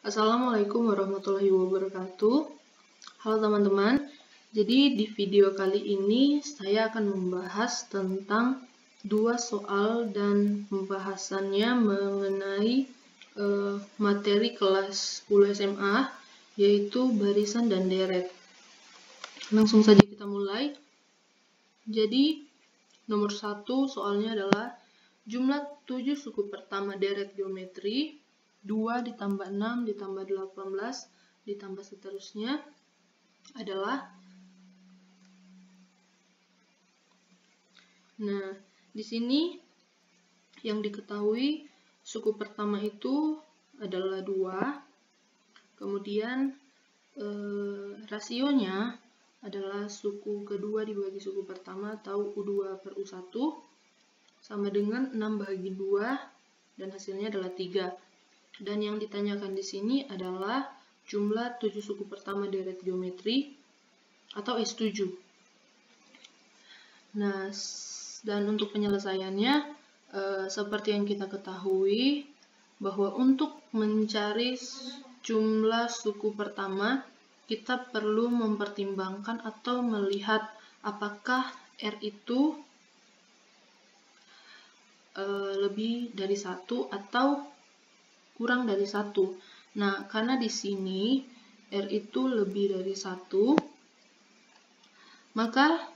Assalamualaikum warahmatullahi wabarakatuh. Halo teman-teman, jadi di video kali ini saya akan membahas tentang dua soal dan pembahasannya mengenai materi kelas 10 SMA, yaitu barisan dan deret. Langsung saja kita mulai. Jadi nomor 1 soalnya adalah jumlah 7 suku pertama deret geometri 2 ditambah 6 ditambah 18 ditambah seterusnya adalah. Nah, di sini yang diketahui suku pertama itu adalah 2. Kemudian rasionya adalah suku kedua dibagi suku pertama atau U2 per U1 sama dengan 6 bahagi 2 dan hasilnya adalah 3. Dan yang ditanyakan di sini adalah jumlah 7 suku pertama deret geometri atau S7. Nah, dan untuk penyelesaiannya seperti yang kita ketahui bahwa untuk mencari jumlah suku pertama kita perlu mempertimbangkan atau melihat apakah R itu lebih dari 1 atau kurang dari 1. Nah, karena di sini R itu lebih dari 1, maka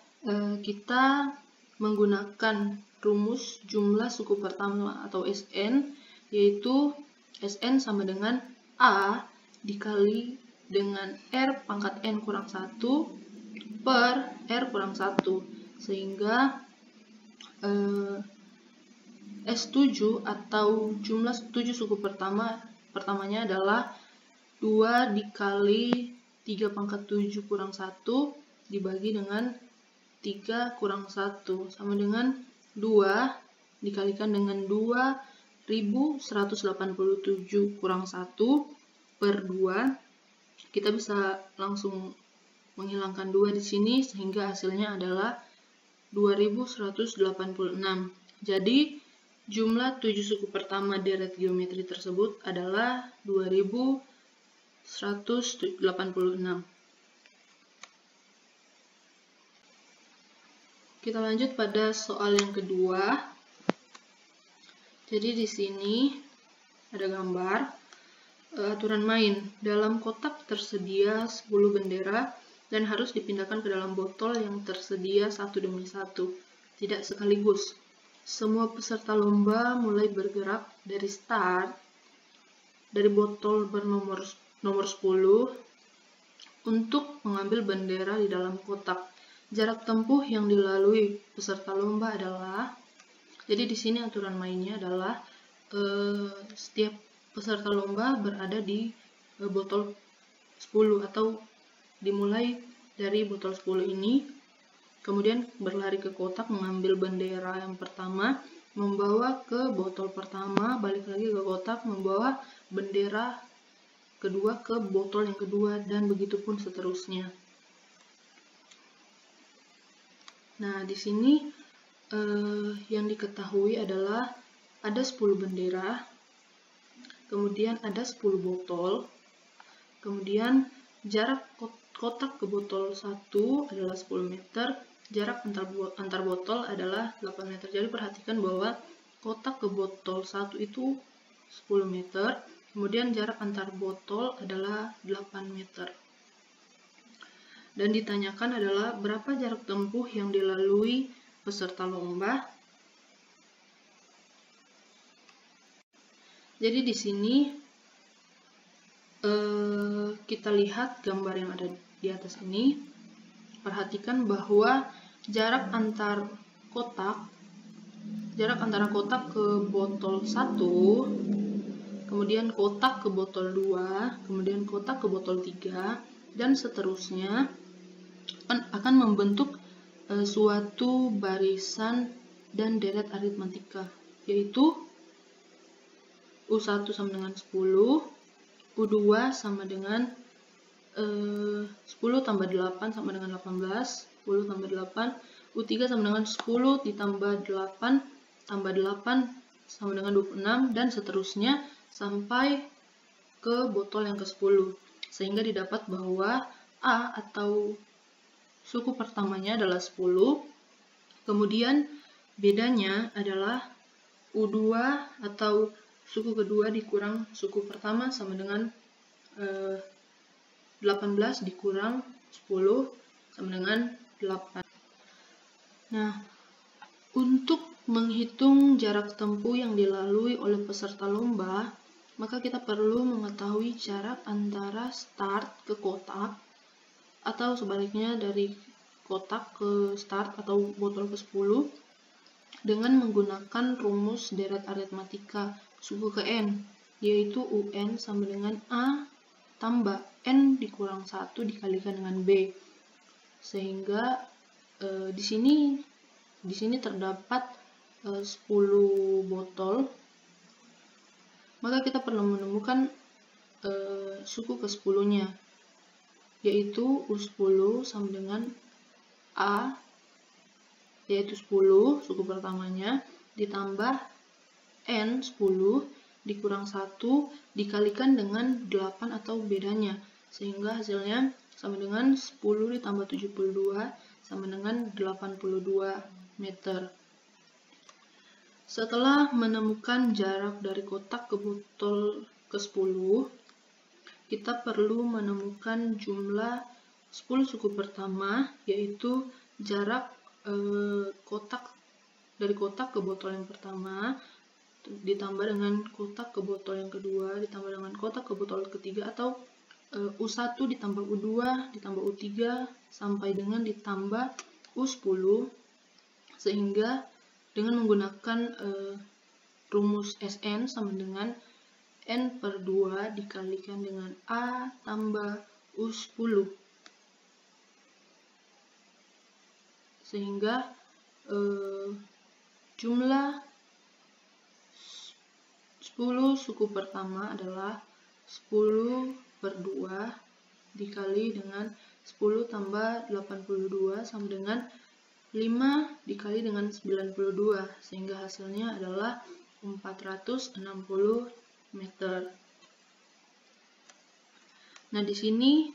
kita menggunakan rumus jumlah suku pertama atau Sn, yaitu Sn sama dengan A dikali dengan R pangkat N kurang 1 per R kurang 1, sehingga S7 atau jumlah 7 suku pertamanya adalah 2 dikali 3 pangkat 7 kurang 1 dibagi dengan 3 kurang 1 sama dengan 2 dikalikan dengan 2187 kurang 1 per 2. Kita bisa langsung menghilangkan 2 di sini sehingga hasilnya adalah 2186. Jadi jumlah 7 suku pertama deret geometri tersebut adalah 2186. Kita lanjut pada soal yang kedua. Jadi di sini ada gambar aturan main. Dalam kotak tersedia 10 bendera dan harus dipindahkan ke dalam botol yang tersedia satu demi satu, tidak sekaligus. Semua peserta lomba mulai bergerak dari start dari botol bernomor 10 untuk mengambil bendera di dalam kotak. Jarak tempuh yang dilalui peserta lomba adalah, jadi di sini aturan mainnya adalah setiap peserta lomba berada di botol 10 atau dimulai dari botol 10 ini. Kemudian berlari ke kotak, mengambil bendera yang pertama, membawa ke botol pertama, balik lagi ke kotak, membawa bendera kedua ke botol yang kedua, dan begitu pun seterusnya. Nah, di sini yang diketahui adalah ada 10 bendera, kemudian ada 10 botol, kemudian jarak kotak ke botol 1 adalah 10 meter, jarak antar botol adalah 8 meter. Jadi perhatikan bahwa kotak ke botol 1 itu 10 meter, kemudian jarak antar botol adalah 8 meter. Dan ditanyakan adalah berapa jarak tempuh yang dilalui peserta lomba. Jadi di sini kita lihat gambar yang ada di atas ini. Perhatikan bahwa jarak antara kotak ke botol 1, kemudian kotak ke botol 2, kemudian kotak ke botol 3, dan seterusnya akan membentuk suatu barisan dan deret aritmatika, yaitu U1 sama dengan 10, U2 sama dengan 10 tambah 8 sama dengan 18, 10 tambah 8, U3 sama dengan 10 ditambah 8 tambah 8 sama dengan 26, dan seterusnya sampai ke botol yang ke-10, sehingga didapat bahwa A atau suku pertamanya adalah 10, kemudian bedanya adalah U2 atau suku kedua dikurang suku pertama sama dengan 18 dikurang 10 sama dengan 8. Nah, untuk menghitung jarak tempuh yang dilalui oleh peserta lomba, maka kita perlu mengetahui jarak antara start ke kotak atau sebaliknya dari kotak ke start atau botol ke-10 dengan menggunakan rumus deret aritmatika suku ke N, yaitu UN sama dengan A tambah N dikurang 1 dikalikan dengan B. Sehingga di sini terdapat 10 botol, maka kita perlu menemukan suku ke-10-nya, yaitu U10 sama dengan A, yaitu 10 suku pertamanya, ditambah N 10 dikurang 1 dikalikan dengan 8 atau bedanya, sehingga hasilnya sama dengan 10 ditambah 72 sama dengan 82 meter. Setelah menemukan jarak dari kotak ke botol ke-10, kita perlu menemukan jumlah 10 suku pertama, yaitu jarak dari kotak ke botol yang pertama ditambah dengan kotak ke botol yang kedua ditambah dengan kotak ke botol ketiga, atau U1 ditambah U2 ditambah U3 sampai dengan ditambah U10, sehingga dengan menggunakan rumus SN sama dengan N per 2 dikalikan dengan A tambah U10, sehingga jumlah 10 suku pertama adalah 10 per 2 dikali dengan 10 tambah 82 sama dengan 5 dikali dengan 92, sehingga hasilnya adalah 460 meter. Nah, di sini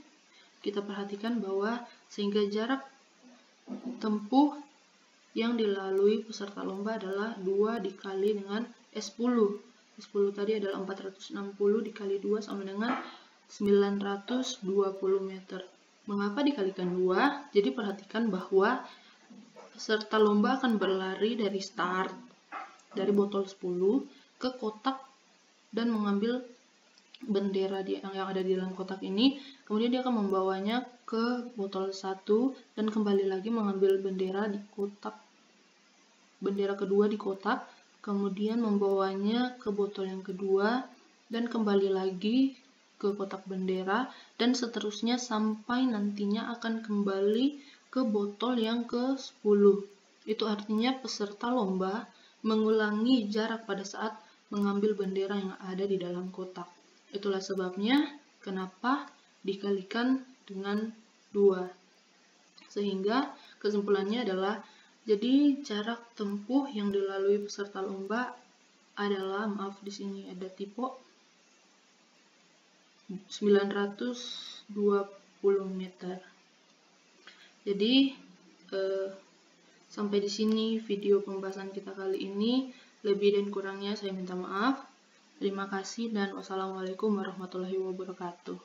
kita perhatikan bahwa sehingga jarak tempuh yang dilalui peserta lomba adalah 2 dikali dengan S10. S10 tadi adalah 460 dikali 2 sama dengan 920 meter. Mengapa dikalikan 2? Jadi perhatikan bahwa peserta lomba akan berlari dari start, dari botol 10 ke kotak dan mengambil bendera yang ada di dalam kotak ini, kemudian dia akan membawanya ke botol 1 dan kembali lagi mengambil bendera di kotak, bendera kedua di kotak, kemudian membawanya ke botol yang kedua dan kembali lagi ke kotak bendera, dan seterusnya sampai nantinya akan kembali ke botol yang ke-10. Itu artinya peserta lomba mengulangi jarak pada saat mengambil bendera yang ada di dalam kotak. Itulah sebabnya kenapa dikalikan dengan 2. Sehingga kesimpulannya adalah, jadi jarak tempuh yang dilalui peserta lomba adalah, maaf di sini ada typo, 920 meter. Jadi sampai di sini video pembahasan kita kali ini. Lebih dan kurangnya saya minta maaf. Terima kasih dan wassalamualaikum warahmatullahi wabarakatuh.